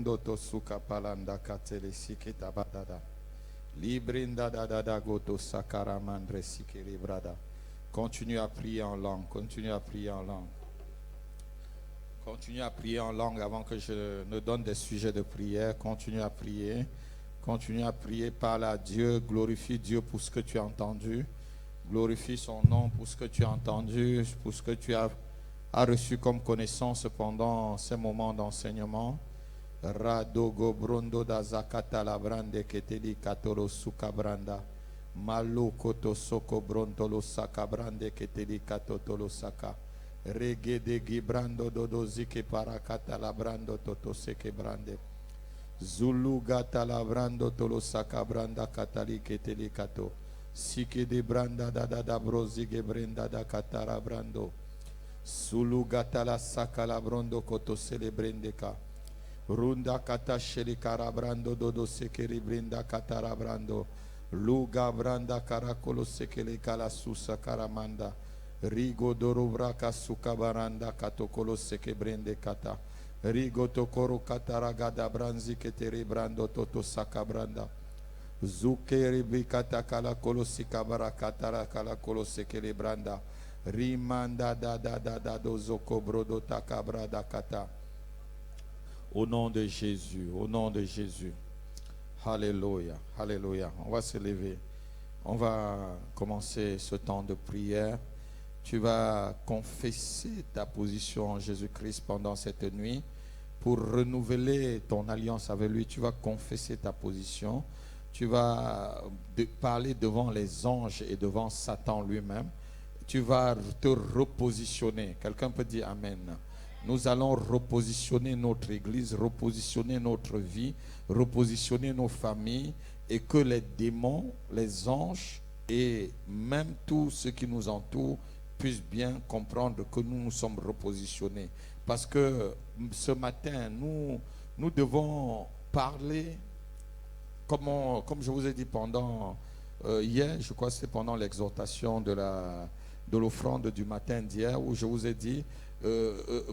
brando to suka palanda katele sikita badada. Librinda da da da goto sakara mandre sikiri brada. Continue à prier en langue. Continue à prier en langue. Continue à prier en langue avant que je ne donne des sujets de prière. Continue à prier. Continue à prier. Parle à Dieu. Glorifie Dieu pour ce que tu as entendu. Glorifie son nom pour ce que tu as entendu, pour ce que tu as reçu comme connaissance pendant ces moments d'enseignement. Radogo brondo da zakata la brande keteli katoro suka branda. Malo koto soko brontolo saka brande keteli katotolo saka. Rege de gibrando dodo zike parakata la brando toto seke brande. Zulu gata la brando tolo saka branda katali keteli kato. Sike de branda da da da brozige brenda da katara brando. Sulu gata la saka la brondo koto celebrende ka. Runda kata sheli karabrando dodo sekeri brenda katarabrando. Luga branda karakolo sekele kala susa karamanda. Rigo dorovraka sukabaranda katokolo seke brende kata. Rigo tokoro kataragada branzi keteri brando toto sakabranda. Zukeri bikata kala kolo sikabara katara kala kolo sekele branda. Rimanda da da da da do zoko brodo takabra da kata. Au nom de Jésus, au nom de Jésus. Alléluia, alléluia. On va se lever. On va commencer ce temps de prière. Tu vas confesser ta position en Jésus-Christ pendant cette nuit. Pour renouveler ton alliance avec lui, tu vas confesser ta position. Tu vas parler devant les anges et devant Satan lui-même. Tu vas te repositionner. Quelqu'un peut dire Amen. Nous allons repositionner notre église, repositionner notre vie, repositionner nos familles et que les démons, les anges et même tous ceux qui nous entourent puissent bien comprendre que nous nous sommes repositionnés. Parce que ce matin, nous devons parler, comme je vous ai dit pendant hier, je crois que c'était pendant l'exhortation de l'offrande du matin d'hier, où je vous ai dit,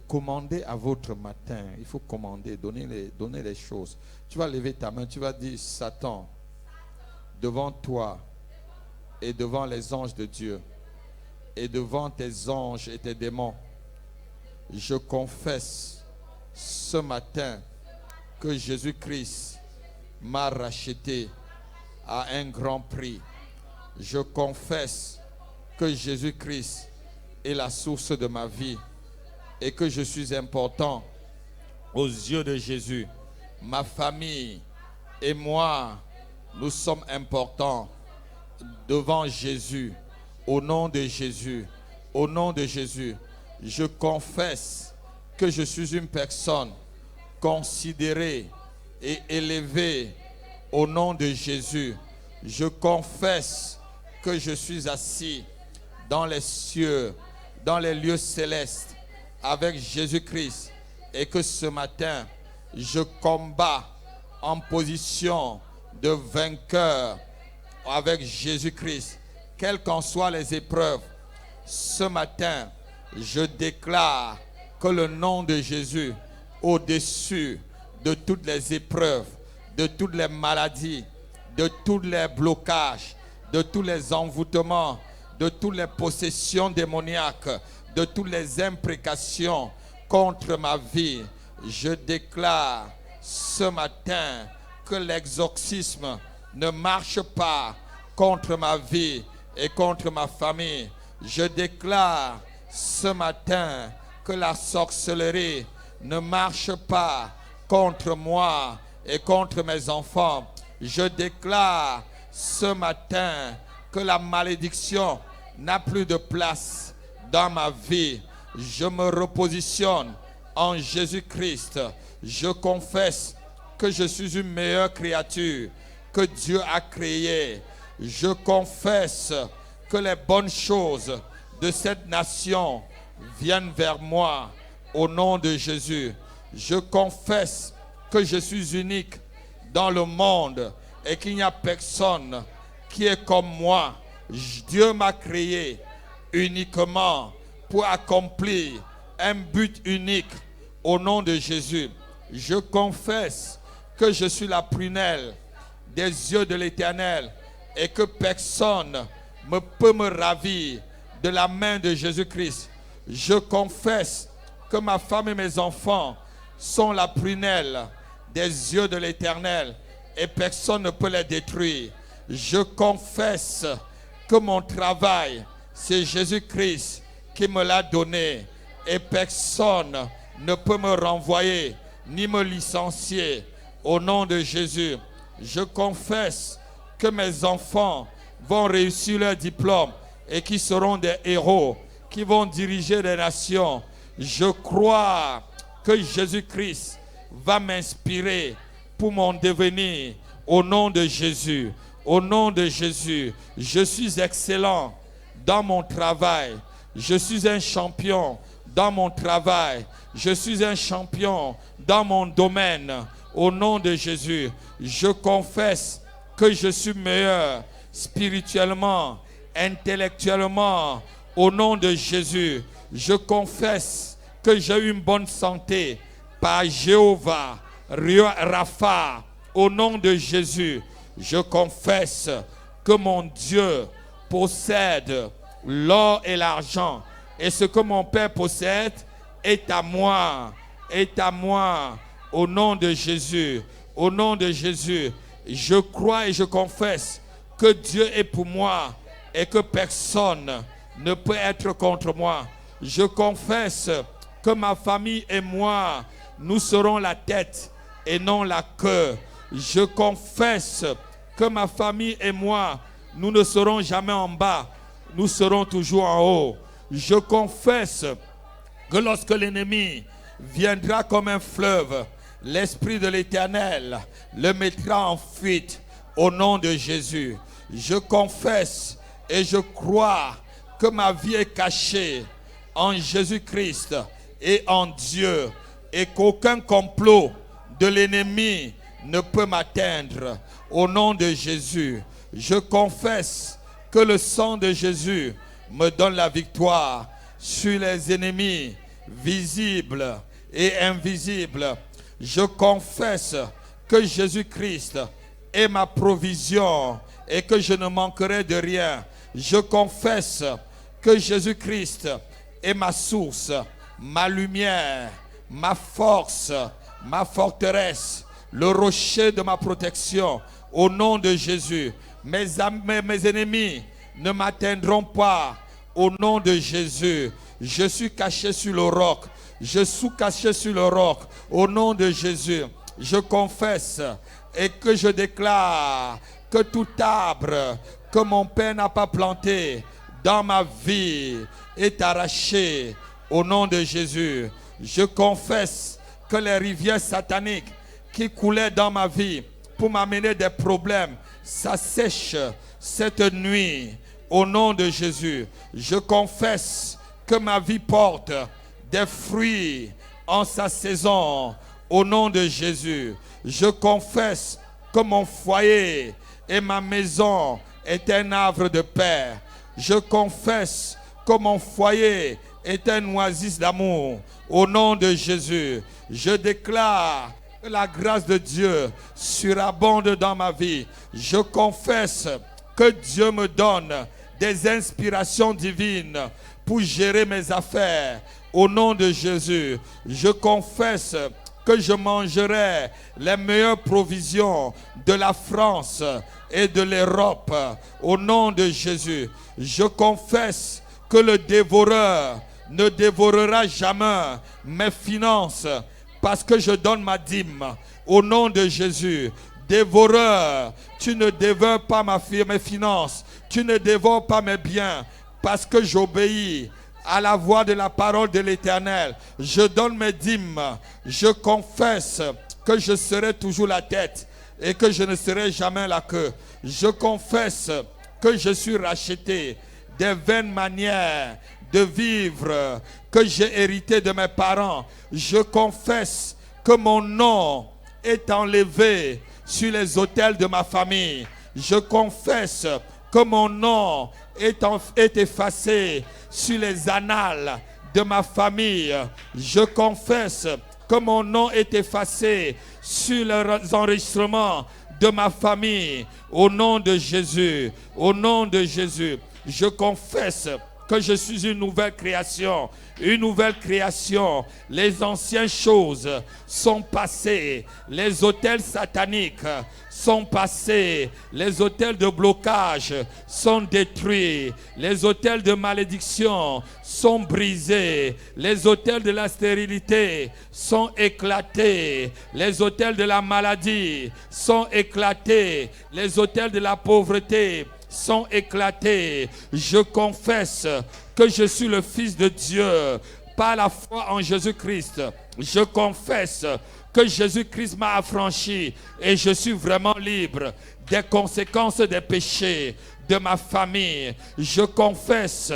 commandez à votre matin. Il faut commander, donner les choses. Tu vas lever ta main, tu vas dire Satan, devant toi et devant les anges de Dieu et devant tes anges et tes démons, je confesse ce matin que Jésus-Christ m'a racheté à un grand prix. Je confesse que Jésus-Christ est la source de ma vie et que je suis important aux yeux de Jésus. Ma famille et moi, nous sommes importants devant Jésus. Au nom de Jésus, au nom de Jésus, je confesse que je suis une personne considérée et élevée au nom de Jésus. Je confesse que je suis assis dans les cieux, dans les lieux célestes, avec Jésus-Christ, et que ce matin, je combats en position de vainqueur avec Jésus-Christ, quelles qu'en soient les épreuves. Ce matin, je déclare que le nom de Jésus, au-dessus de toutes les épreuves, de toutes les maladies, de tous les blocages, de tous les envoûtements, de toutes les possessions démoniaques, de toutes les imprécations contre ma vie, je déclare ce matin que l'exorcisme ne marche pas contre ma vie et contre ma famille. Je déclare ce matin que la sorcellerie ne marche pas contre moi et contre mes enfants. Je déclare ce matin que la malédiction n'a plus de place dans ma vie. Je me repositionne en Jésus-Christ. Je confesse que je suis une meilleure créature que Dieu a créée. Je confesse que les bonnes choses de cette nation viennent vers moi au nom de Jésus. Je confesse que je suis unique dans le monde et qu'il n'y a personne qui est comme moi. Dieu m'a créé uniquement pour accomplir un but unique au nom de Jésus. Je confesse que je suis la prunelle des yeux de l'Éternel et que personne ne peut me ravir de la main de Jésus-Christ. Je confesse que ma femme et mes enfants sont la prunelle des yeux de l'Éternel et personne ne peut les détruire. Je confesse que mon travail, c'est Jésus-Christ qui me l'a donné et personne ne peut me renvoyer ni me licencier. Au nom de Jésus, je confesse que mes enfants vont réussir leur diplôme et qui seront des héros, qui vont diriger des nations. Je crois que Jésus-Christ va m'inspirer pour mon devenir. Au nom de Jésus, au nom de Jésus, je suis excellent dans mon travail. Je suis un champion dans mon travail. Je suis un champion dans mon domaine. Au nom de Jésus, je confesse que je suis meilleur spirituellement, intellectuellement. Au nom de Jésus, je confesse que j'ai une bonne santé par Jéhovah, Rapha. Au nom de Jésus, je confesse que mon Dieu possède l'or et l'argent. Et ce que mon Père possède est à moi. Est à moi. Au nom de Jésus. Au nom de Jésus. Je crois et je confesse que Dieu est pour moi et que personne ne peut être contre moi. Je confesse que ma famille et moi, nous serons la tête et non la queue. Je confesse que ma famille et moi, nous ne serons jamais en bas, nous serons toujours en haut. Je confesse que lorsque l'ennemi viendra comme un fleuve, l'Esprit de l'Éternel le mettra en fuite au nom de Jésus. Je confesse et je crois que ma vie est cachée en Jésus-Christ et en Dieu et qu'aucun complot de l'ennemi ne peut m'atteindre. Au nom de Jésus, je confesse que le sang de Jésus me donne la victoire sur les ennemis visibles et invisibles. Je confesse que Jésus-Christ est ma provision et que je ne manquerai de rien. Je confesse que Jésus-Christ est ma source, ma lumière, ma force, ma forteresse, le rocher de ma protection. Au nom de Jésus, mes ennemis ne m'atteindront pas. Au nom de Jésus, je suis caché sur le roc. Je suis caché sur le roc. Au nom de Jésus, je confesse et que je déclare que tout arbre que mon Père n'a pas planté dans ma vie est arraché. Au nom de Jésus, je confesse que les rivières sataniques qui coulaient dans ma vie pour m'amener des problèmes s'assèchent cette nuit. Au nom de Jésus, je confesse que ma vie porte des fruits en sa saison. Au nom de Jésus, je confesse que mon foyer et ma maison est un havre de paix. Je confesse que mon foyer est un oasis d'amour. Au nom de Jésus, je déclare que la grâce de Dieu surabonde dans ma vie. Je confesse que Dieu me donne des inspirations divines pour gérer mes affaires. Au nom de Jésus, je confesse que je mangerai les meilleures provisions de la France et de l'Europe. Au nom de Jésus, je confesse que le dévoreur ne dévorera jamais mes finances parce que je donne ma dîme. Au nom de Jésus, dévoreur, tu ne dévores pas mes finances, tu ne dévores pas mes biens parce que j'obéis à la voix de la parole de l'Éternel. Je donne mes dîmes. Je confesse que je serai toujours la tête et que je ne serai jamais la queue. Je confesse que je suis racheté des vaines manières de vivre que j'ai hérité de mes parents. Je confesse que mon nom est enlevé sur les autels de ma famille. Je confesse que mon nom est effacé sur les annales de ma famille. Je confesse que mon nom est effacé sur les enregistrements de ma famille. Au nom de Jésus, au nom de Jésus, je confesse que je suis une nouvelle création. Une nouvelle création. Les anciennes choses sont passées. Les autels sataniques sont passés. Les autels de blocage sont détruits. Les autels de malédiction sont brisés. Les autels de la stérilité sont éclatés. Les autels de la maladie sont éclatés. Les autels de la pauvreté sont éclatés. Je confesse que je suis le Fils de Dieu par la foi en Jésus-Christ. Je confesse que Jésus-Christ m'a affranchi et je suis vraiment libre des conséquences des péchés de ma famille. Je confesse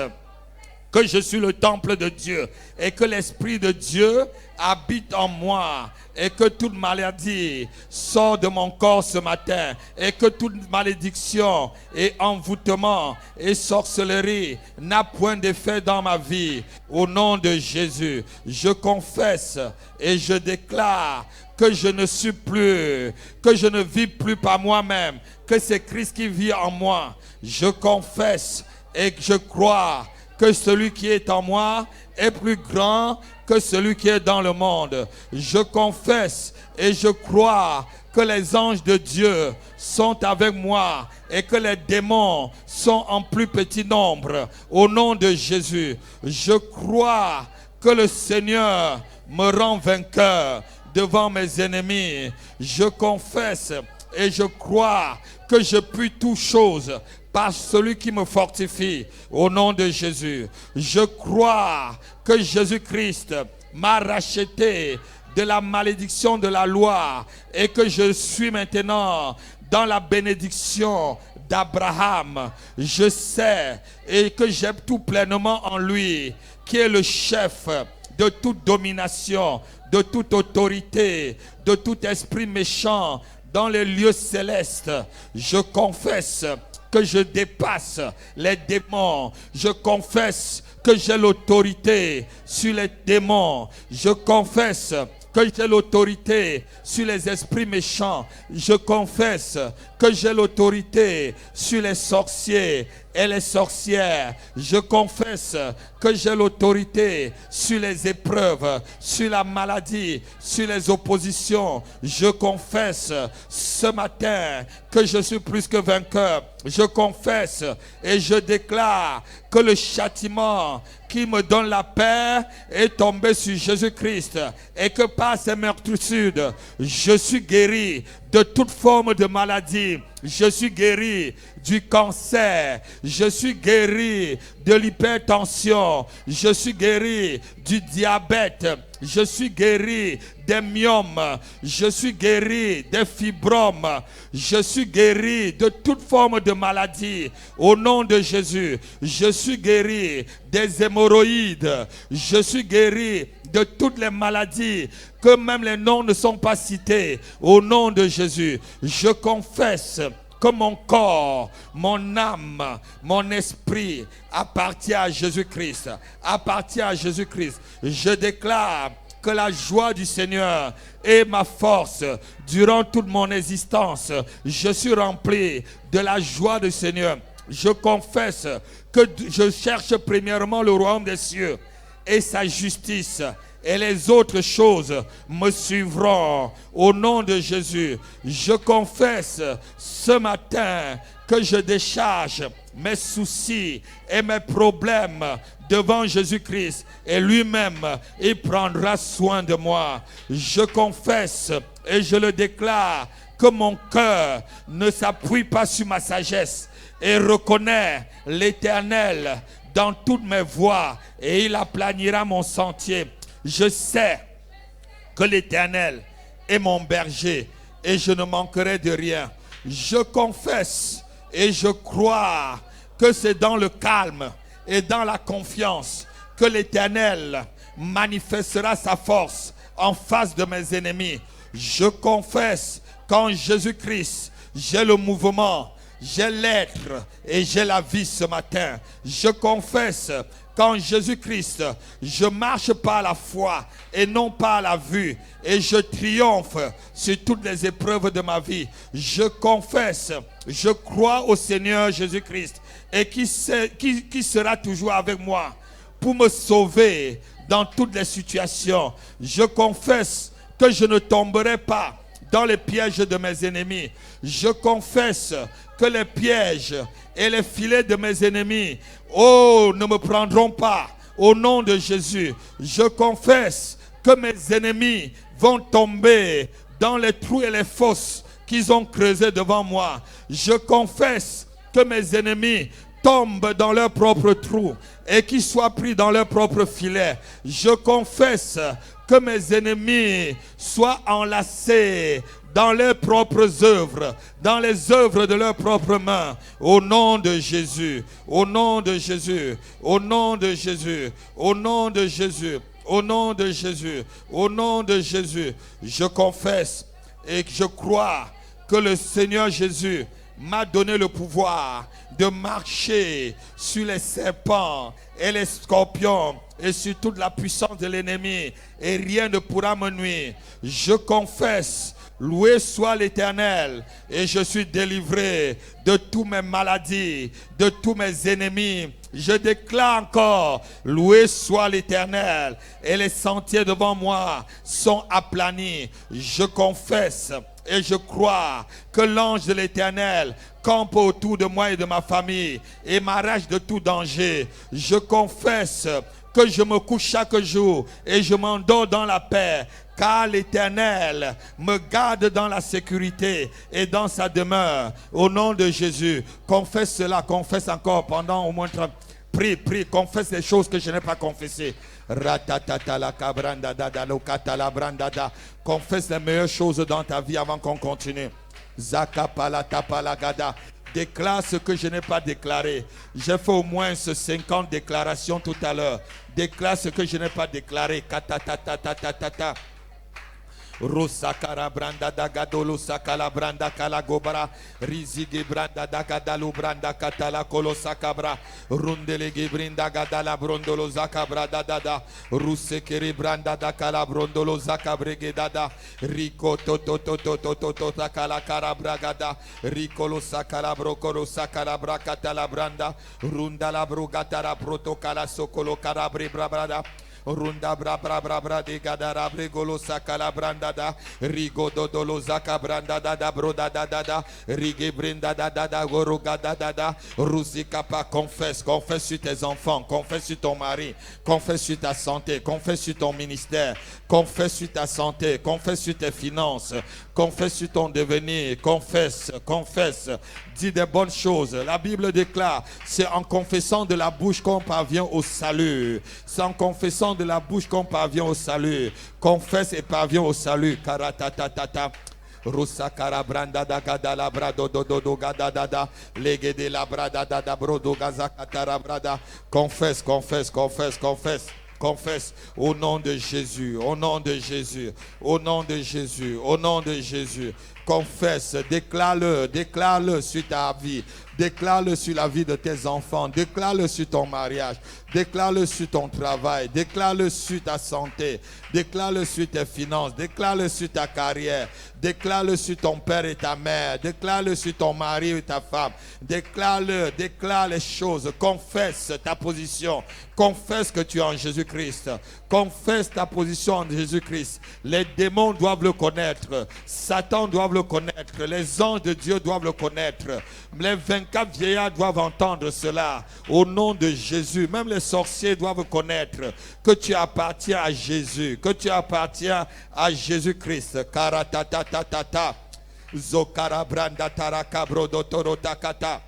que je suis le temple de Dieu et que l'Esprit de Dieu habite en moi et que toute maladie sort de mon corps ce matin et que toute malédiction et envoûtement et sorcellerie n'a point d'effet dans ma vie. Au nom de Jésus, je confesse et je déclare que je ne suis plus, que je ne vis plus par moi-même, que c'est Christ qui vit en moi. Je confesse et je crois que celui qui est en moi est plus grand que celui qui est dans le monde. Je confesse et je crois que les anges de Dieu sont avec moi et que les démons sont en plus petit nombre. Au nom de Jésus, je crois que le Seigneur me rend vainqueur devant mes ennemis. Je confesse et je crois que je puis toutes choses par celui qui me fortifie. Au nom de Jésus, je crois que Jésus-Christ m'a racheté de la malédiction de la loi et que je suis maintenant dans la bénédiction d'Abraham. Je sais et que j'aime tout pleinement en lui, qui est le chef de toute domination, de toute autorité, de tout esprit méchant dans les lieux célestes. Je confesse que je dépasse les démons. Je confesse que j'ai l'autorité sur les démons. Je confesse que j'ai l'autorité sur les esprits méchants. Je confesse que j'ai l'autorité sur les sorciers et les sorcières. Je confesse que j'ai l'autorité sur les épreuves, sur la maladie, sur les oppositions. Je confesse ce matin que je suis plus que vainqueur. Je confesse et je déclare que le châtiment qui me donne la paix est tombé sur Jésus-Christ et que par ses meurtrissures, je suis guéri de toute forme de maladie. Je suis guéri du cancer. Je suis guéri de l'hypertension. Je suis guéri du diabète. Je suis guéri des myomes. Je suis guéri des fibromes. Je suis guéri de toute forme de maladie. Au nom de Jésus, je suis guéri des hémorroïdes. Je suis guéri de toutes les maladies que même les noms ne sont pas cités. Au nom de Jésus, je confesse que mon corps, mon âme, mon esprit appartient à Jésus-Christ. Appartient à Jésus-Christ. Je déclare que la joie du Seigneur est ma force durant toute mon existence. Je suis rempli de la joie du Seigneur. Je confesse que je cherche premièrement le royaume des cieux et sa justice, et les autres choses me suivront. Au nom de Jésus, je confesse ce matin que je décharge mes soucis et mes problèmes devant Jésus-Christ, et lui-même, il prendra soin de moi. Je confesse et je le déclare que mon cœur ne s'appuie pas sur ma sagesse et reconnaît l'Éternel dans toutes mes voies, et il aplanira mon sentier. Je sais que l'Éternel est mon berger et je ne manquerai de rien. Je confesse et je crois que c'est dans le calme et dans la confiance que l'Éternel manifestera sa force en face de mes ennemis. Je confesse qu'en Jésus-Christ, j'ai le mouvement, j'ai l'être et j'ai la vie ce matin. Je confesse qu'en Jésus-Christ, je marche par la foi et non par la vue. Et je triomphe sur toutes les épreuves de ma vie. Je confesse, je crois au Seigneur Jésus-Christ et qui sera toujours avec moi pour me sauver dans toutes les situations. Je confesse que je ne tomberai pas dans les pièges de mes ennemis. Je confesse que les pièges et les filets de mes ennemis, ne me prendront pas. Au nom de Jésus, je confesse que mes ennemis vont tomber dans les trous et les fosses qu'ils ont creusés devant moi. Je confesse que mes ennemis tombent dans leurs propres trous et qu'ils soient pris dans leurs propres filets. Je confesse que mes ennemis soient enlacés dans leurs propres œuvres, dans les œuvres de leurs propres mains. Au nom de Jésus, au nom de Jésus, au nom de Jésus, au nom de Jésus, au nom de Jésus, au nom de Jésus, je confesse et je crois que le Seigneur Jésus m'a donné le pouvoir de marcher sur les serpents et les scorpions et sur toute la puissance de l'ennemi, et rien ne pourra me nuire. Je confesse, loué soit l'Éternel, et je suis délivré de toutes mes maladies, de tous mes ennemis. Je déclare encore, loué soit l'Éternel, et les sentiers devant moi sont aplanis. Je confesse et je crois que l'ange de l'Éternel campe autour de moi et de ma famille et m'arrache de tout danger. Je confesse que je me couche chaque jour et je m'endors dans la paix, car l'Éternel me garde dans la sécurité et dans sa demeure. Au nom de Jésus, confesse cela, confesse encore pendant au moins 30. Prie, confesse les choses que je n'ai pas confessées. Confesse les meilleures choses dans ta vie avant qu'on continue. Déclare ce que je n'ai pas déclaré. J'ai fait au moins 50 déclarations tout à l'heure. Déclare ce que je n'ai pas déclaré. Rosakara branda dagadolo sakala branda kalagobara rizigi branda dagadalu branda katala kolosakabra rundelegi brinda gadala brondolo zakabra dada rusekeri branda dakala brondolo zakabrege dada riko to takala karabragada rikolo sakala brokoro sakala brakatala branda rundala brugatara protokala sokolo karabri brada Runda bra de gadara bregolo sakala branda da rigo dodolo zaka branda da broda da rige brenda da goroga da rusika pa confesse sur tes enfants, confesse sur ton mari, confesse sur ta santé, confesse sur ton ministère, confesse sur ta santé, confesse sur tes finances, confesse sur ton devenir, confesse, dis des bonnes choses. La Bible déclare, c'est en confessant de la bouche qu'on parvient au salut. C'est en confessant de la bouche qu'on parvient au salut. Confesse et parvient au salut. Karatatata. Rusakara branda da gada la brado do gada da lege de la brada da brodo gazakatara brada. Confesse. Confesse au nom de Jésus, au nom de Jésus, au nom de Jésus, au nom de Jésus. Confesse, déclare-le sur ta vie, déclare-le sur la vie de tes enfants, déclare-le sur ton mariage, déclare-le sur ton travail, déclare-le sur ta santé, déclare-le sur tes finances, déclare-le sur ta carrière, déclare-le sur ton père et ta mère, déclare-le sur ton mari et ta femme, déclare les choses, confesse ta position, confesse que tu es en Jésus-Christ, confesse ta position en Jésus-Christ. Les démons doivent le connaître, Satan doit le connaître, les anges de Dieu doivent le connaître, les 24 vieillards doivent entendre cela au nom de Jésus. Même les sorciers doivent connaître que tu appartiens à Jésus, que tu appartiens à Jésus-Christ. Karatatata zokara branda taraka brodo toro takata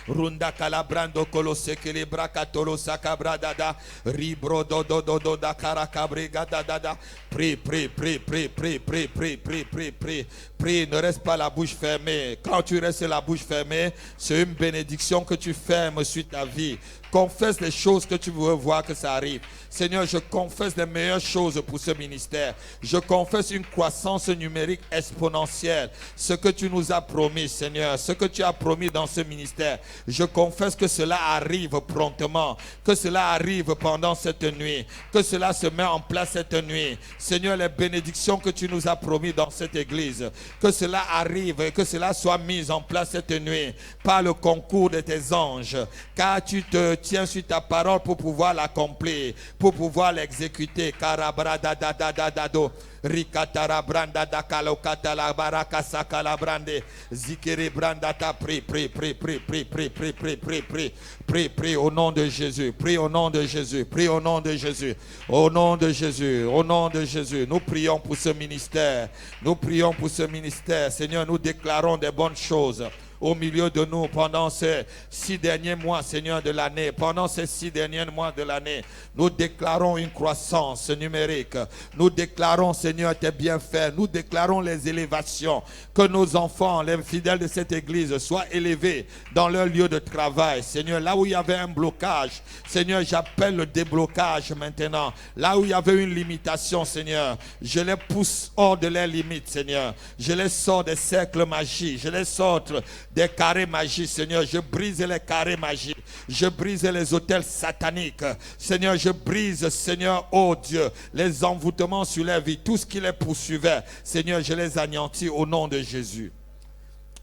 Runda calabrando colose celebra catolo sacabradada. Ribro do do do do da caracabrega da da da. Prie, prie, prie, prie, prie, prie, prie, prie, prie, prie. Prie, ne reste pas la bouche fermée. Quand tu restes la bouche fermée, c'est une bénédiction que tu fermes sur ta vie. Confesse les choses que tu veux voir que ça arrive. Seigneur, je confesse les meilleures choses pour ce ministère. Je confesse une croissance numérique exponentielle. Ce que tu nous as promis, Seigneur, ce que tu as promis dans ce ministère, je confesse que cela arrive promptement, que cela arrive pendant cette nuit, que cela se met en place cette nuit. Seigneur, les bénédictions que tu nous as promis dans cette église, que cela arrive et que cela soit mis en place cette nuit par le concours de tes anges, car tu te tiens sur ta parole pour pouvoir l'accomplir, pour pouvoir l'exécuter. Karabradadadadado, rikatara branda dakalo katala baraka sakala brande, zikere branda ta prie, prie, prie, prie, prie, prie, prie, prie, prie, prie, prie, prie au nom de Jésus, prie au nom de Jésus, prie au nom de Jésus, au nom de Jésus, au nom de Jésus. Nous prions pour ce ministère, nous prions pour ce ministère. Seigneur, nous déclarons des bonnes choses au milieu de nous pendant ces 6 derniers mois, Seigneur, de l'année. Pendant ces 6 derniers mois de l'année, nous déclarons une croissance numérique. Nous déclarons, Seigneur, tes bienfaits. Nous déclarons les élévations. Que nos enfants, les fidèles de cette église, soient élevés dans leur lieu de travail. Seigneur, là où il y avait un blocage, Seigneur, j'appelle le déblocage maintenant. Là où il y avait une limitation, Seigneur, je les pousse hors de leurs limites, Seigneur. Je les sors des cercles magiques. Je les sors des carrés magiques, Seigneur. Je brise les carrés magiques. Je brise les hôtels sataniques. Seigneur, je brise, Seigneur, oh Dieu, les envoûtements sur leur vie. Tout ce qui les poursuivait, Seigneur, je les anéantis au nom de Jésus.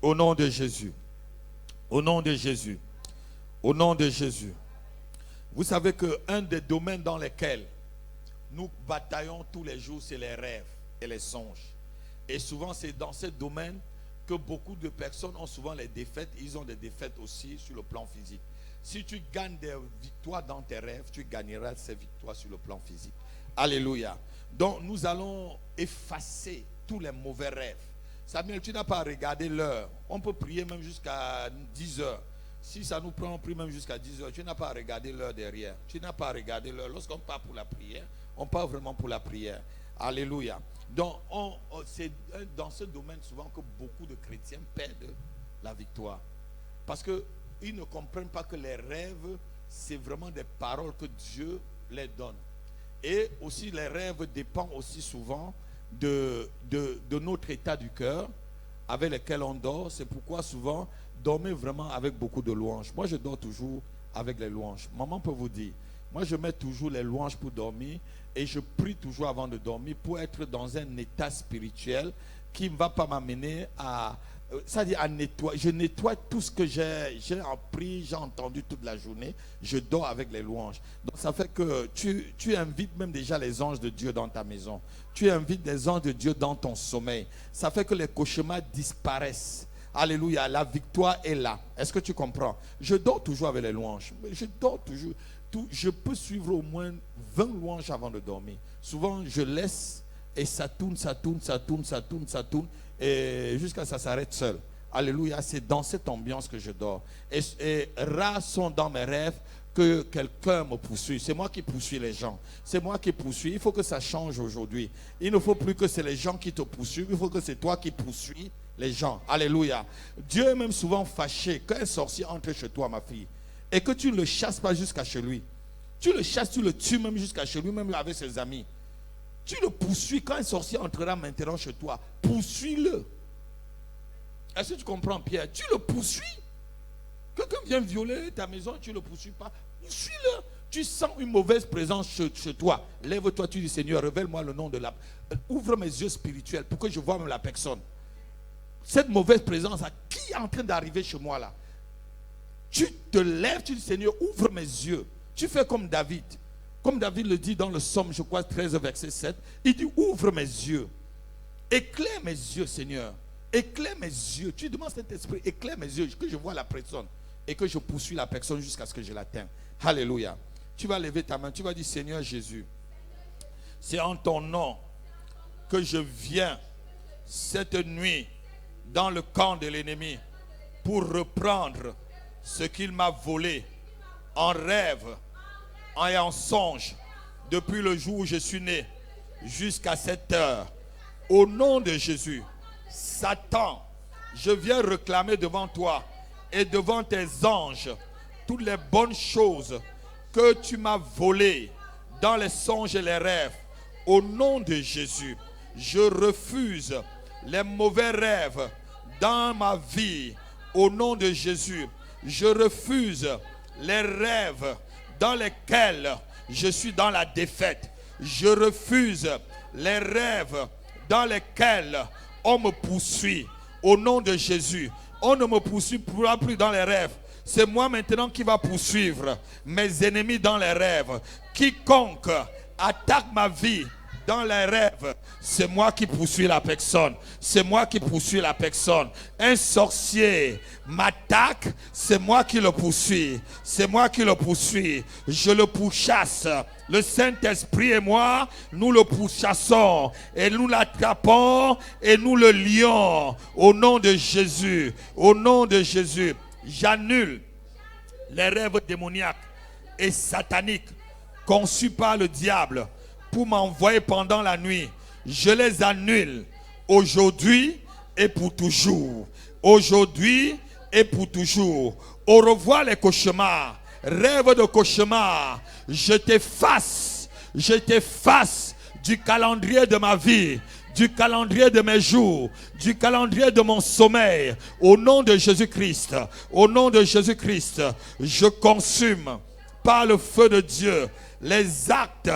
Au nom de Jésus. Au nom de Jésus. Au nom de Jésus. Vous savez qu'un des domaines dans lesquels nous bataillons tous les jours, c'est les rêves et les songes. Et souvent, c'est dans ce domaine que beaucoup de personnes ont souvent les défaites. Ils ont des défaites aussi sur le plan physique. Si tu gagnes des victoires dans tes rêves, tu gagneras ces victoires sur le plan physique. Alléluia. Donc nous allons effacer tous les mauvais rêves. Samuel, tu n'as pas à regarder l'heure. On peut prier même jusqu'à 10 heures. Si ça nous prend, on prie même jusqu'à 10 heures. Tu n'as pas à regarder l'heure derrière. Tu n'as pas à regarder l'heure. Lorsqu'on part pour la prière, on part vraiment pour la prière. Alléluia. Donc, c'est dans ce domaine souvent que beaucoup de chrétiens perdent la victoire. Parce qu'ils ne comprennent pas que les rêves, c'est vraiment des paroles que Dieu les donne. Et aussi, les rêves dépendent aussi souvent de notre état du cœur avec lequel on dort. C'est pourquoi souvent, dormez vraiment avec beaucoup de louanges. Moi, je dors toujours avec les louanges. Maman peut vous dire, moi, je mets toujours les louanges pour dormir. Et je prie toujours avant de dormir pour être dans un état spirituel qui ne va pas m'amener à... C'est-à-dire à nettoyer. Je nettoie tout ce que j'ai appris, j'ai entendu toute la journée. Je dors avec les louanges. Donc ça fait que tu invites même déjà les anges de Dieu dans ta maison. Tu invites les anges de Dieu dans ton sommeil. Ça fait que les cauchemars disparaissent. Alléluia, la victoire est là. Est-ce que tu comprends? Je dors toujours avec les louanges. Je dors toujours. Je peux suivre au moins 20 louanges avant de dormir. Souvent, je laisse et ça tourne, ça tourne, ça tourne, ça tourne, ça tourne, et jusqu'à ce que ça s'arrête seul. Alléluia, c'est dans cette ambiance que je dors. Et rares sont dans mes rêves que quelqu'un me poursuit. C'est moi qui poursuis les gens. C'est moi qui poursuis. Il faut que ça change aujourd'hui. Il ne faut plus que c'est les gens qui te poursuivent. Il faut que c'est toi qui poursuis les gens. Alléluia. Dieu est même souvent fâché quand un sorcier entre chez toi, ma fille, et que tu ne le chasses pas jusqu'à chez lui. Tu le chasses, tu le tues même jusqu'à chez lui, même avec ses amis. Tu le poursuis quand un sorcier entrera maintenant chez toi. Poursuis-le. Est-ce que tu comprends, Pierre? Tu le poursuis. Quelqu'un vient violer ta maison, tu ne le poursuis pas. Poursuis-le. Tu sens une mauvaise présence chez toi. Lève-toi, tu dis, Seigneur, révèle-moi le nom de la... Ouvre mes yeux spirituels pour que je voie même la personne. Cette mauvaise présence, qui est en train d'arriver chez moi là? Tu te lèves, tu dis, Seigneur, ouvre mes yeux. Tu fais comme David. Comme David le dit dans le psaume, je crois, 13, verset 7. Il dit, ouvre mes yeux. Éclaire mes yeux, Seigneur. Éclaire mes yeux. Tu demandes cet esprit, éclaire mes yeux, que je vois la personne. Et que je poursuis la personne jusqu'à ce que je l'atteigne. Alléluia. Tu vas lever ta main, tu vas dire, Seigneur Jésus, c'est en ton nom que je viens cette nuit dans le camp de l'ennemi pour reprendre ce qu'il m'a volé en rêve et en songe depuis le jour où je suis né jusqu'à cette heure. Au nom de Jésus, Satan, je viens réclamer devant toi et devant tes anges toutes les bonnes choses que tu m'as volées dans les songes et les rêves. Au nom de Jésus, je refuse les mauvais rêves dans ma vie. Au nom de Jésus, je refuse les rêves dans lesquels je suis dans la défaite. Je refuse les rêves dans lesquels on me poursuit. Au nom de Jésus, on ne me poursuivra plus dans les rêves. C'est moi maintenant qui va poursuivre mes ennemis dans les rêves. Quiconque attaque ma vie dans les rêves, c'est moi qui poursuis la personne. C'est moi qui poursuis la personne. Un sorcier m'attaque, c'est moi qui le poursuis. C'est moi qui le poursuis. Je le pourchasse. Le Saint-Esprit et moi, nous le pourchassons et nous l'attrapons et nous le lions. Au nom de Jésus. Au nom de Jésus. J'annule les rêves démoniaques et sataniques conçus par le diable pour m'envoyer pendant la nuit. Je les annule aujourd'hui et pour toujours. Aujourd'hui et pour toujours. Au revoir les cauchemars. Rêve de cauchemar. Je t'efface du calendrier de ma vie, du calendrier de mes jours, du calendrier de mon sommeil. Au nom de Jésus-Christ, au nom de Jésus-Christ, je consume par le feu de Dieu les actes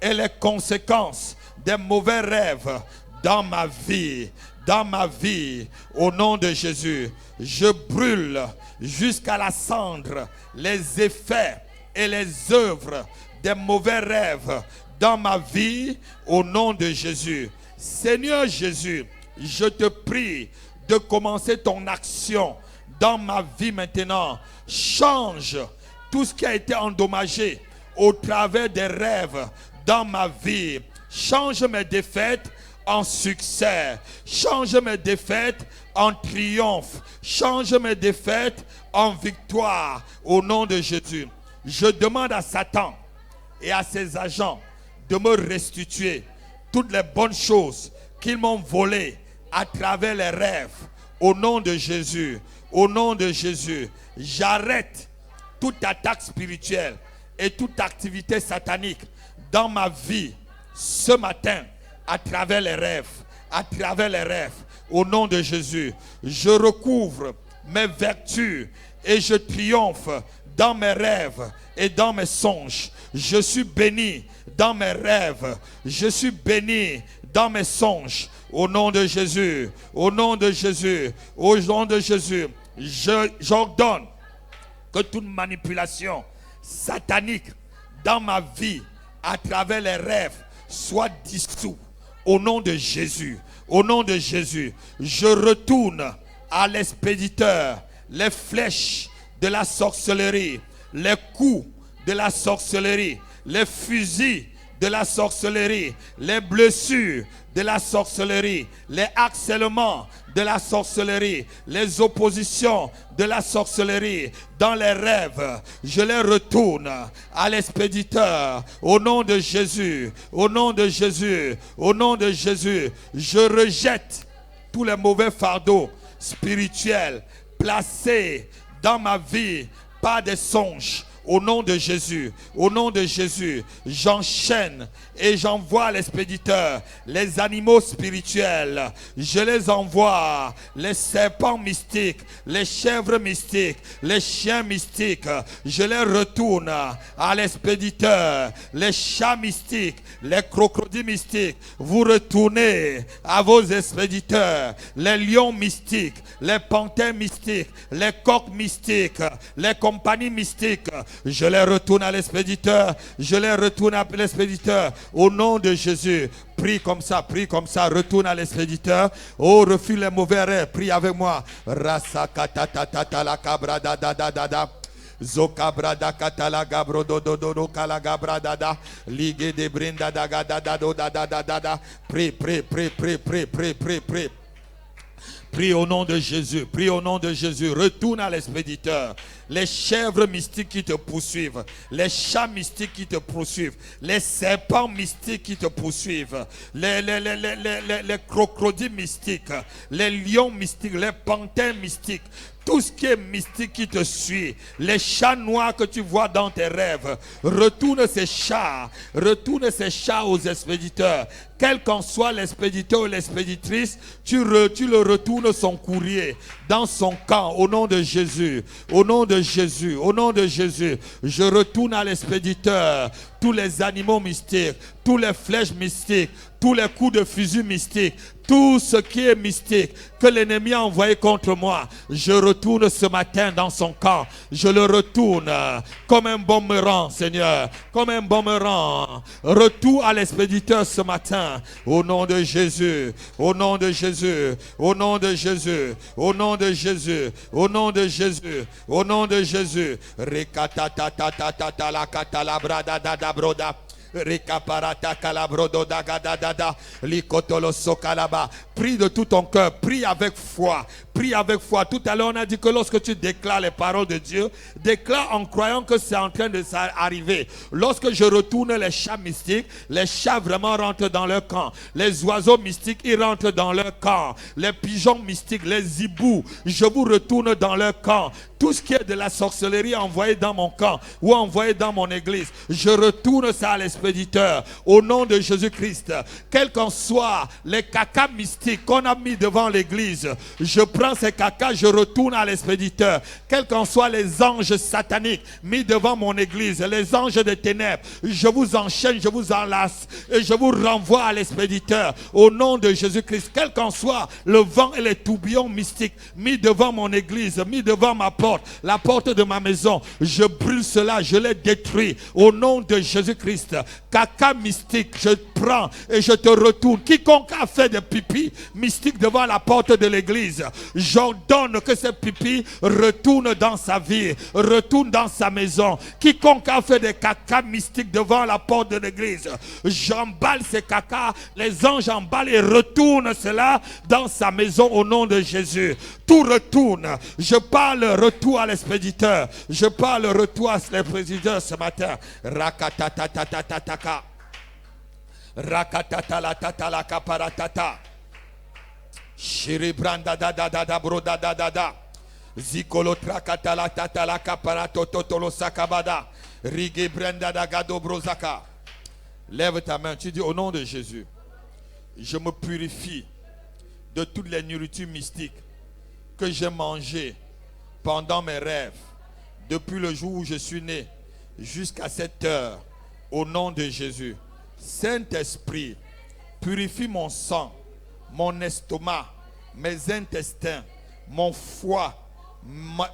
et les conséquences des mauvais rêves dans ma vie. Dans ma vie, au nom de Jésus, je brûle jusqu'à la cendre les effets et les œuvres des mauvais rêves dans ma vie, au nom de Jésus. Seigneur Jésus, je te prie de commencer ton action dans ma vie maintenant. Change tout ce qui a été endommagé au travers des rêves dans ma vie. Change mes défaites en succès. Change mes défaites en triomphe. Change mes défaites en victoire. Au nom de Jésus. Je demande à Satan et à ses agents de me restituer toutes les bonnes choses qu'ils m'ont volées à travers les rêves. Au nom de Jésus. Au nom de Jésus. J'arrête toute attaque spirituelle et toute activité satanique dans ma vie ce matin. À travers les rêves, à travers les rêves, au nom de Jésus, je recouvre mes vertus et je triomphe dans mes rêves et dans mes songes. Je suis béni dans mes rêves, je suis béni dans mes songes. Au nom de Jésus, au nom de Jésus, au nom de Jésus, j'ordonne que toute manipulation satanique dans ma vie, à travers les rêves, soit dissous. Au nom de Jésus, au nom de Jésus, je retourne à l'expéditeur les flèches de la sorcellerie, les coups de la sorcellerie, les fusils de la sorcellerie, les blessures de la sorcellerie, les harcèlements de la sorcellerie, les oppositions de la sorcellerie dans les rêves. Je les retourne à l'expéditeur au nom de Jésus, au nom de Jésus, au nom de Jésus. Je rejette tous les mauvais fardeaux spirituels placés dans ma vie par des songes. Au nom de Jésus, au nom de Jésus, j'enchaîne et j'envoie à l'expéditeur les animaux spirituels. Je les envoie, les serpents mystiques, les chèvres mystiques, les chiens mystiques. Je les retourne à l'expéditeur, les chats mystiques, les crocodiles mystiques. Vous retournez à vos expéditeurs, les lions mystiques, les panthères mystiques, les coqs mystiques, les compagnies mystiques. Je les retourne à l'expéditeur. Je les retourne à l'expéditeur. Au nom de Jésus. Prie comme ça, retourne à l'expéditeur. Oh, refuse les mauvais rêves. Prie avec moi. Rasakatatata la cabra da da da da da. Zokabrada katala gabro do do do do kala gabrada da. Ligue de brinda da da da da da da da da. Prie. Prie au nom de Jésus, prie au nom de Jésus, retourne à l'expéditeur. les chèvres mystiques qui te poursuivent, les chats mystiques qui te poursuivent, les serpents mystiques qui te poursuivent, les crocodiles mystiques, les lions mystiques, les panthères mystiques, tout ce qui est mystique qui te suit, les chats noirs que tu vois dans tes rêves, retourne ces chats aux expéditeurs. Quel qu'en soit l'expéditeur ou l'expéditrice, tu le retournes son courrier dans son camp au nom de Jésus. Au nom de Jésus, au nom de Jésus, je retourne à l'expéditeur tous les animaux mystiques, tous les flèches mystiques, tous les coups de fusil mystiques, tout ce qui est mystique que l'ennemi a envoyé contre moi, je retourne ce matin dans son camp. Je le retourne comme un boomerang, Seigneur, comme un boomerang. Retour à l'expéditeur ce matin, au nom de Jésus, au nom de Jésus, au nom de Jésus, au nom de Jésus, au nom de Jésus, au nom de Jésus. Prie de tout ton cœur, prie avec foi. Prie avec foi. Tout à l'heure, on a dit que lorsque tu déclares les paroles de Dieu, déclare en croyant que c'est en train de s'arriver. Lorsque je retourne les chats mystiques, les chats vraiment rentrent dans leur camp. Les oiseaux mystiques, ils rentrent dans leur camp. Les pigeons mystiques, les hiboux, je vous retourne dans leur camp. Tout ce qui est de la sorcellerie envoyé dans mon camp ou envoyé dans mon église, je retourne ça à l'expéditeur au nom de Jésus-Christ. Quels qu'en soient les cacas mystiques qu'on a mis devant l'église, je prends ces cacas, je retourne à l'expéditeur. Quels qu'en soient les anges sataniques mis devant mon église, les anges des ténèbres, je vous enchaîne, je vous enlace et je vous renvoie à l'expéditeur au nom de Jésus-Christ. Quel qu'en soit le vent et les tourbillons mystiques mis devant mon église, mis devant ma porte, la porte de ma maison, je brûle cela, je les détruis au nom de Jésus-Christ. Caca mystique, je prends et je te retourne. Quiconque a fait des pipis mystiques devant la porte de l'église, j'ordonne que ces pipis retournent dans sa vie, retournent dans sa maison. Quiconque a fait des caca mystiques devant la porte de l'église, j'emballe ces caca, les anges emballent et retournent cela dans sa maison au nom de Jésus. Tout retourne. Je parle retour à l'expéditeur. Je parle retour à l'expéditeur ce matin. Rakatatatataka. Rakatatalataka paratata. Shiribranda da da da da broda da da da. Zikolo trakatala tatala kaparatotolo sakabada. Rige brenda da gado brozaka. Lève ta main, tu dis au nom de Jésus, je me purifie de toutes les nourritures mystiques que j'ai mangées pendant mes rêves, depuis le jour où je suis né jusqu'à cette heure, au nom de Jésus. Saint-Esprit, purifie mon sang, mon estomac, mes intestins, mon foie,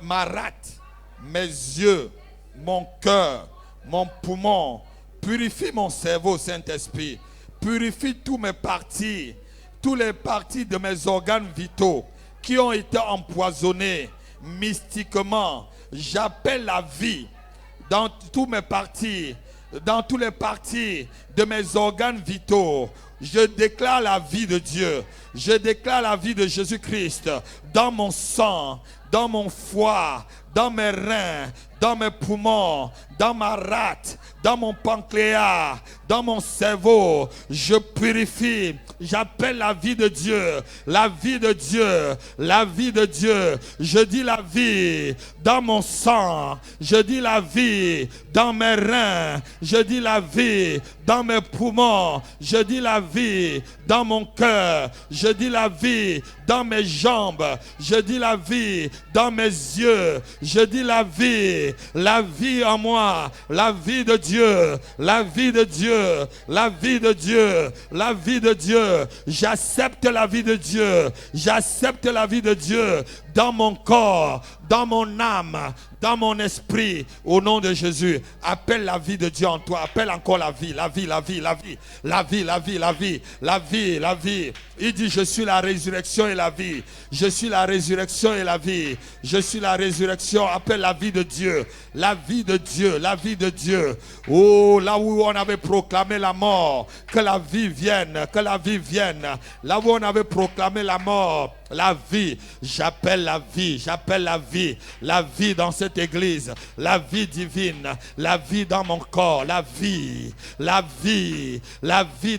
ma rate, mes yeux, mon cœur, mon poumon. Purifie mon cerveau, Saint-Esprit. Purifie tous mes parties, toutes les parties de mes organes vitaux qui ont été empoisonnés mystiquement. J'appelle la vie dans toutes mes parties, dans toutes les parties de mes organes vitaux. Je déclare la vie de Dieu. Je déclare la vie de Jésus-Christ dans mon sang, dans mon foie, dans mes reins, dans mes poumons, dans ma rate, dans mon pancréas, dans mon cerveau. Je purifie. J'appelle la vie de Dieu. La vie de Dieu. La vie de Dieu. Je dis la vie dans mon sang. Je dis la vie dans mes reins. Je dis la vie dans mes poumons. Je dis la vie dans mon cœur. Je dis la vie dans mes jambes. Je dis la vie dans mes yeux. Je dis la vie en moi, la vie de Dieu, la vie de Dieu, la vie de Dieu, la vie de Dieu. J'accepte la vie de Dieu, j'accepte la vie de Dieu dans mon corps, dans mon âme, dans mon esprit, au nom de Jésus. Appelle la vie de Dieu en toi, appelle encore la vie, la vie, la vie, la vie, la vie, la vie, la vie, la vie, la vie. Il dit, je suis la résurrection et la vie. Je suis la résurrection et la vie. Je suis la résurrection. Appelle la vie de Dieu. La vie de Dieu. La vie de Dieu. Oh, là où on avait proclamé la mort, que la vie vienne. Que la vie vienne. Là où on avait proclamé la mort, La vie, j'appelle la vie, la vie dans cette église, la vie divine, la vie dans mon corps, la vie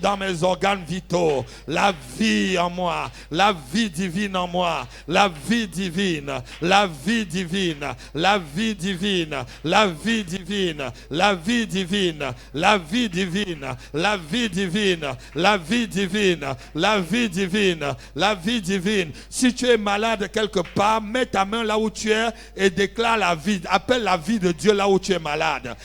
dans mes organes vitaux, la vie en moi, la vie divine en moi, la vie divine, la vie divine, la vie divine, la vie divine, la vie divine, la vie divine, la vie divine, la vie divine, la vie divine, la vie divine. Si tu es malade quelque part, mets ta main là où tu es et déclare la vie. Appelle la vie de Dieu là où tu es malade.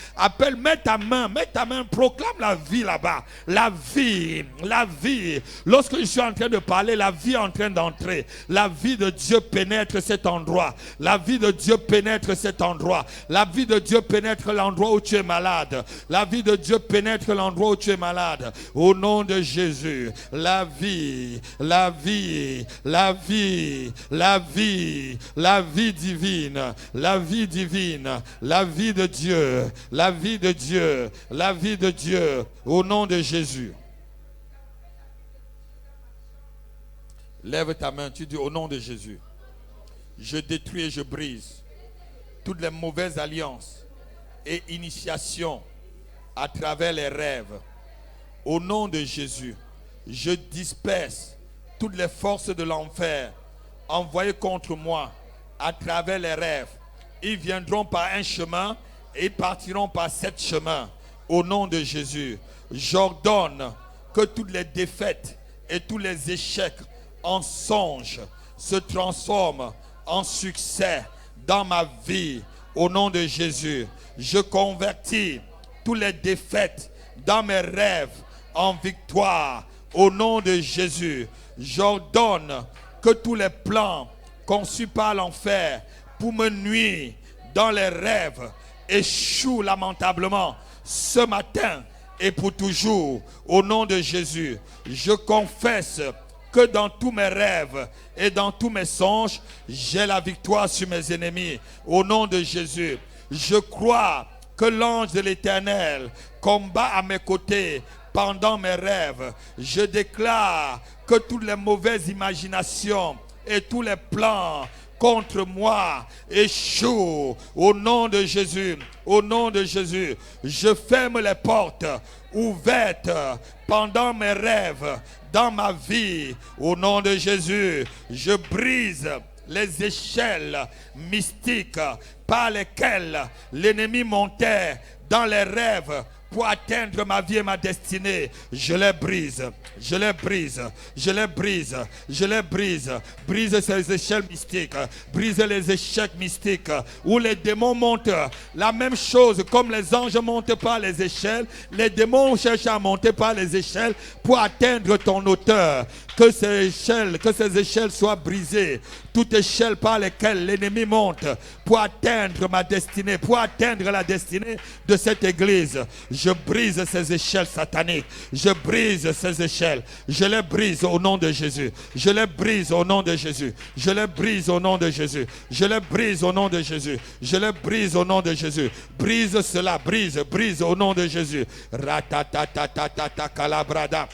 Mets ta main, proclame la vie là-bas. La vie, la vie. Lorsque je suis en train de parler, la vie est en train d'entrer. La vie de Dieu pénètre cet endroit. La vie de Dieu pénètre cet endroit. La vie de Dieu pénètre l'endroit où tu es malade. La vie de Dieu pénètre l'endroit où tu es malade. Au nom de Jésus, la vie, la vie, la vie, la vie, la vie divine, la vie divine, la vie de Dieu, la vie de Dieu, la vie de Dieu, au nom de Jésus. Lève ta main, tu dis au nom de Jésus. Je détruis et je brise toutes les mauvaises alliances et initiations à travers les rêves. Au nom de Jésus, je disperse toutes les forces de l'enfer envoyées contre moi à travers les rêves. Ils viendront par un chemin et ils partiront par 7 chemins. Au nom de Jésus, j'ordonne que toutes les défaites et tous les échecs en songe se transforment en succès dans ma vie. Au nom de Jésus, je convertis toutes les défaites dans mes rêves en victoire. Au nom de Jésus, j'ordonne que tous les plans conçus par l'enfer pour me nuire dans les rêves échouent lamentablement ce matin et pour toujours. Au nom de Jésus, je confesse que dans tous mes rêves et dans tous mes songes, j'ai la victoire sur mes ennemis. Au nom de Jésus, je crois que l'ange de l'Éternel combat à mes côtés pendant mes rêves. Je déclare que toutes les mauvaises imaginations et tous les plans contre moi échouent. Au nom de Jésus, au nom de Jésus, je ferme les portes ouvertes pendant mes rêves dans ma vie. Au nom de Jésus, je brise les échelles mystiques par lesquelles l'ennemi montait dans les rêves pour atteindre ma vie et ma destinée. Je les brise, je les brise, je les brise, je les brise. Brise ces échelles mystiques, brise les échecs mystiques où les démons montent. La même chose, comme les anges montent par les échelles, les démons cherchent à monter par les échelles pour atteindre ton auteur. Que ces échelles soient brisées. Toute échelle par laquelle l'ennemi monte pour atteindre ma destinée, pour atteindre la destinée de cette église. Je brise ces échelles sataniques. Je brise ces échelles. Je les brise au nom de Jésus. Je les brise au nom de Jésus. Je les brise au nom de Jésus. Je les brise au nom de Jésus. Je les brise au nom de Jésus. Brise cela, brise, brise au nom de Jésus. Ratatatatata calabrada.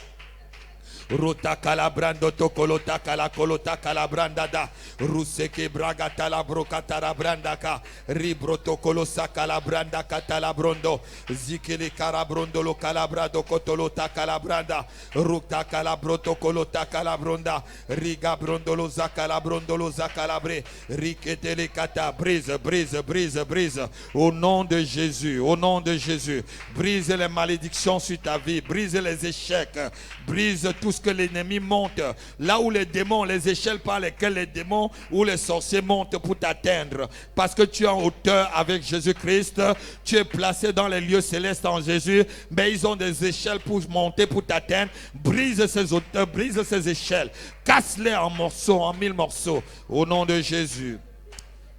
Rota calabrando tocolota calacolota calabranda da ruseke braga talabroca tarabranda ka ribroto colosa calabranda catalabrondo zikele carabrondo lo calabrado cotolota calabranda ruta calabroto colota calabronda riga brondolo za calabrondo za calabre riketele kata brise brise brise brise au nom de Jésus, au nom de Jésus. Brise les malédictions sur ta vie, brise les échecs, brise tout ce que l'ennemi monte, là où les démons, les échelles par lesquelles les démons ou les sorciers montent pour t'atteindre, parce que tu es en hauteur avec Jésus-Christ, tu es placé dans les lieux célestes en Jésus, mais ils ont des échelles pour monter, pour t'atteindre. Brise ces hauteurs, brise ces échelles, casse-les en morceaux, en 1000 morceaux, au nom de Jésus,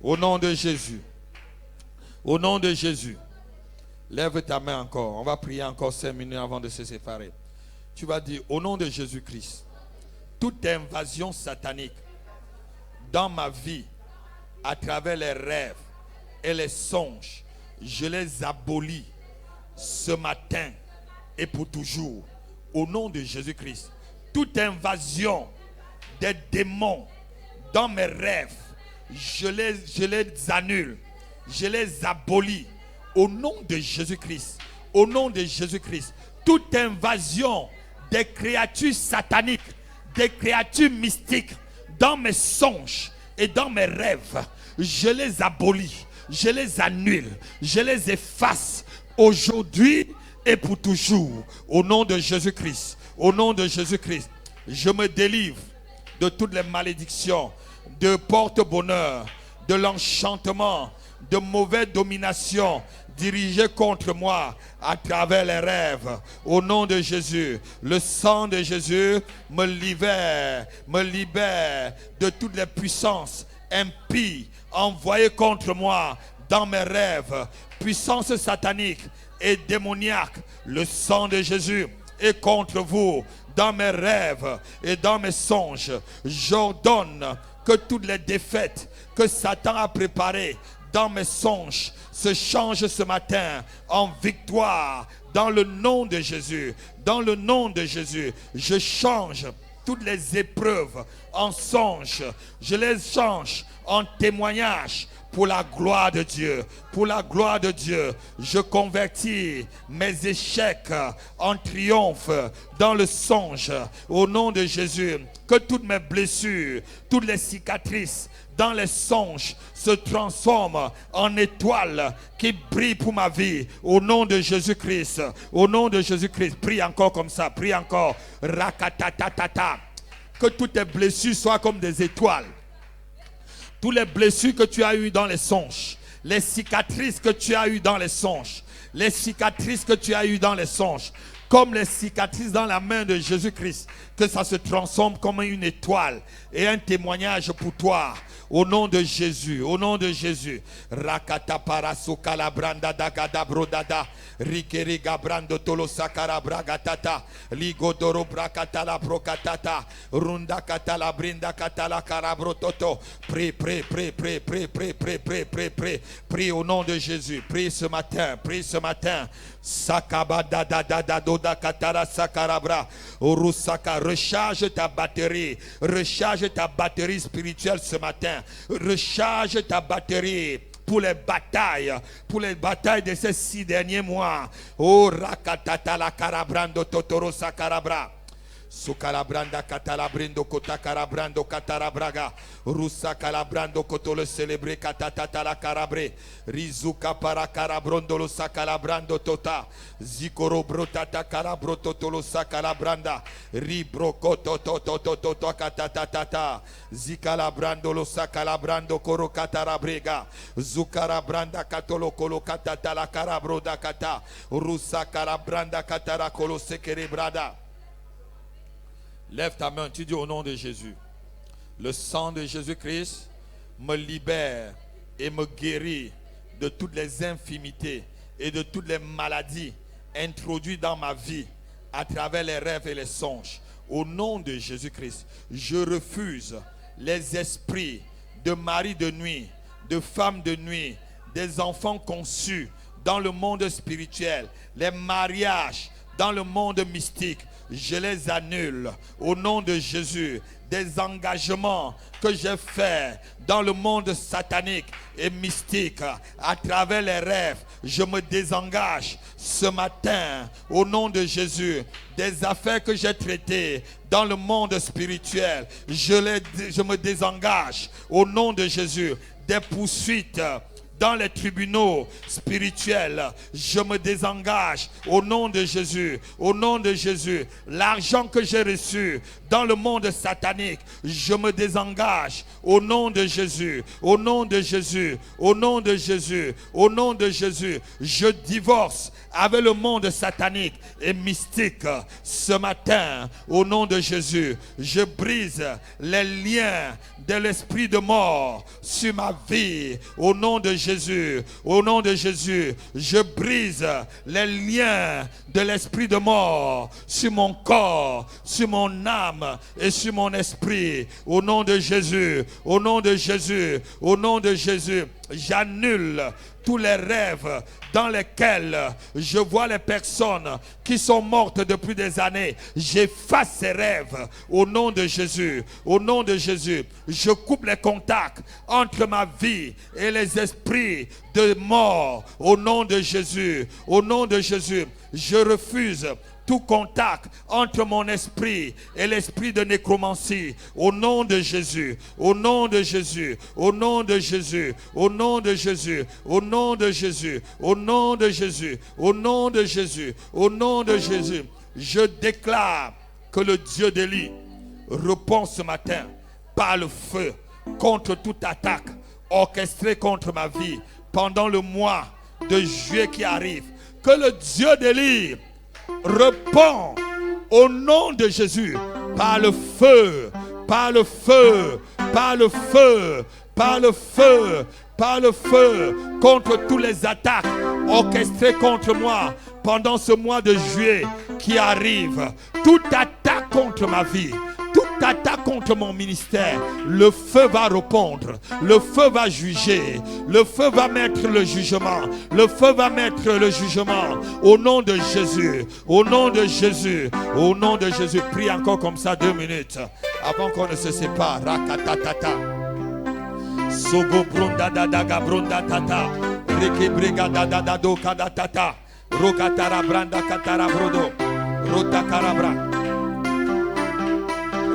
au nom de Jésus, au nom de Jésus. Lève ta main encore, on va prier encore 5 minutes avant de se séparer. Tu vas dire, au nom de Jésus-Christ, toute invasion satanique dans ma vie, à travers les rêves et les songes, je les abolis ce matin et pour toujours. Au nom de Jésus-Christ, toute invasion des démons dans mes rêves, je les annule, je les abolis au nom de Jésus-Christ. Au nom de Jésus-Christ, toute invasion des créatures sataniques, des créatures mystiques dans mes songes et dans mes rêves, je les abolis, je les annule, je les efface aujourd'hui et pour toujours. Au nom de Jésus-Christ, au nom de Jésus-Christ, je me délivre de toutes les malédictions, de porte-bonheur, de l'enchantement, de mauvaise domination dirigée contre moi à travers les rêves. Au nom de Jésus, le sang de Jésus me libère de toutes les puissances impies envoyées contre moi dans mes rêves, puissance satanique et démoniaque. Le sang de Jésus est contre vous dans mes rêves et dans mes songes. J'ordonne que toutes les défaites que Satan a préparées dans mes songes se changent ce matin en victoire dans le nom de Jésus. Dans le nom de Jésus, je change toutes les épreuves en songes. Je les change en témoignage pour la gloire de Dieu. Pour la gloire de Dieu, je convertis mes échecs en triomphe dans le songe. Au nom de Jésus, que toutes mes blessures, toutes les cicatrices dans les songes se transforment en étoiles qui brillent pour ma vie. Au nom de Jésus-Christ. Au nom de Jésus-Christ. Prie encore comme ça. Prie encore. Rakatatata. Que toutes tes blessures soient comme des étoiles. Toutes les blessures que tu as eues dans les songes, les cicatrices que tu as eues dans les songes, les cicatrices que tu as eues dans les songes, comme les cicatrices dans la main de Jésus-Christ, que ça se transforme comme une étoile et un témoignage pour toi. Au nom de Jésus, au nom de Jésus. Rakata paraso kalabranda dagada brodada. Rikeri gabrando tolo sakara bragatata. Ligodoro brakata la brokatata. Runda katala brinda katala karabrototo. Prie, prie, prie, prie, prie, prie, prie, prie, prie, prie. Prie au nom de Jésus. Prie ce matin, prie ce matin. Sakaba da da da da doda katara sakarabra. Urusaka, recharge ta batterie. Recharge ta batterie spirituelle ce matin. Recharge ta batterie pour les batailles de ces 6 derniers mois. Oh rakatata la karabrando totoro sakarabra. Sukalabranda katalabrindo kota karabrando katarabraga. Rusa kalabrando kotolo celebre katatata la karabre. Rizuka para karabrondo lo sakalabrando tota. Zikoro brotata karabroto tolo sakalabranda. Ribro koto toto toto katatatata. Zikalabrando lo sakalabrando koro katarabrega. Zukarabranda katolo kolo katata la karabroda kata. Rusa kalabranda katara kolo sekerebrada. Lève ta main, tu dis au nom de Jésus. Le sang de Jésus-Christ me libère et me guérit de toutes les infimités et de toutes les maladies introduites dans ma vie à travers les rêves et les songes. Au nom de Jésus-Christ, je refuse les esprits de mari de nuit, de femme de nuit, des enfants conçus dans le monde spirituel, les mariages dans le monde mystique. Je les annule au nom de Jésus. Des engagements que j'ai faits dans le monde satanique et mystique à travers les rêves, je me désengage ce matin au nom de Jésus. Des affaires que j'ai traitées dans le monde spirituel, je me désengage au nom de Jésus. Des poursuites dans les tribunaux spirituels, je me désengage au nom de Jésus. Au nom de Jésus, l'argent que j'ai reçu dans le monde satanique, je me désengage au nom de Jésus. Au nom de Jésus, au nom de Jésus, au nom de Jésus, je divorce avec le monde satanique et mystique ce matin. Au nom de Jésus, je brise les liens de l'esprit de mort sur ma vie. Au nom de Jésus, au nom de Jésus, je brise les liens de l'esprit de mort sur mon corps, sur mon âme et sur mon esprit. Au nom de Jésus, au nom de Jésus, au nom de Jésus, j'annule tous les rêves dans lesquels je vois les personnes qui sont mortes depuis des années. J'efface ces rêves au nom de Jésus. Au nom de Jésus, je coupe les contacts entre ma vie et les esprits de mort. Au nom de Jésus, au nom de Jésus, je refuse tout contact entre mon esprit et l'esprit de nécromancie. Au nom de Jésus, au nom de Jésus, au nom de Jésus, au nom de Jésus, au nom de Jésus, au nom de Jésus, au nom de Jésus, au nom de Jésus, je déclare que le Dieu d'Élie répond ce matin par le feu contre toute attaque orchestrée contre ma vie pendant le mois de juillet qui arrive. Que le Dieu d'Élie répond au nom de Jésus par le feu, par le feu, par le feu, par le feu, par le feu contre toutes les attaques orchestrées contre moi pendant ce mois de juillet qui arrive. Toute attaque contre ma vie, toute attaque contre mon ministère, le feu va répondre, le feu va juger, le feu va mettre le jugement, le feu va mettre le jugement au nom de Jésus, au nom de Jésus, au nom de Jésus. Prie encore comme ça 2 minutes avant qu'on ne se sépare. Rakatatata. Sogo bronda dadaga bronda tata. Reke brega dadada do kadatata. Rokatara branda katara brodo. Rota karabra.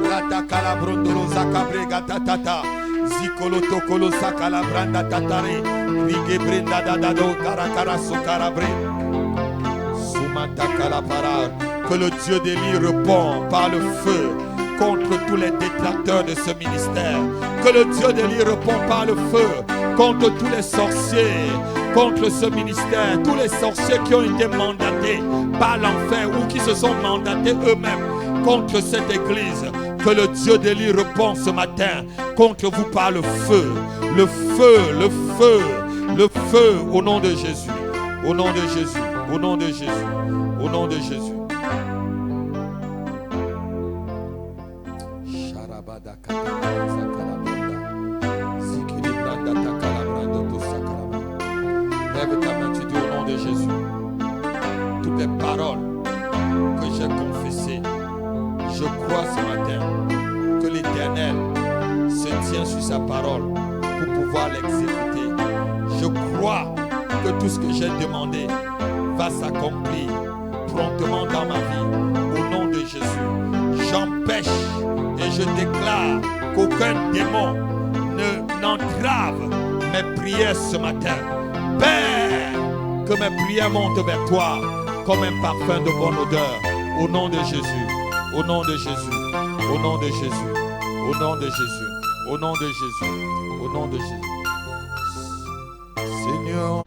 Rata kalabrondolo zakabrega tatata. Zikolo tokolo sakala branda tatare. Rige brenda dadado karakara sukarabre. Sumata kalapara. Que le Dieu d'Élie répond par le feu contre tous les détracteurs de ce ministère. Que le Dieu d'Élie répond par le feu contre tous les sorciers, contre ce ministère, tous les sorciers qui ont été mandatés par l'enfer ou qui se sont mandatés eux-mêmes contre cette église. Que le Dieu d'Élie répond ce matin contre vous par le feu. Le feu, le feu, le feu au nom de Jésus. Au nom de Jésus, au nom de Jésus, au nom de Jésus. Lève ta main, tu dis au nom de Jésus. Toutes les paroles que j'ai confessées, je crois ce matin que l'Éternel se tient sur sa parole pour pouvoir l'exécuter. Je crois que tout ce que j'ai demandé va s'accomplir promptement dans ma vie. Au nom de Jésus, j'empêche et je déclare qu'aucun démon n'entrave mes prières ce matin. Père, que mes prières montent vers toi comme un parfum de bonne odeur. Au nom de Jésus, au nom de Jésus, au nom de Jésus, au nom de Jésus, au nom de Jésus, au nom de Jésus. Seigneur.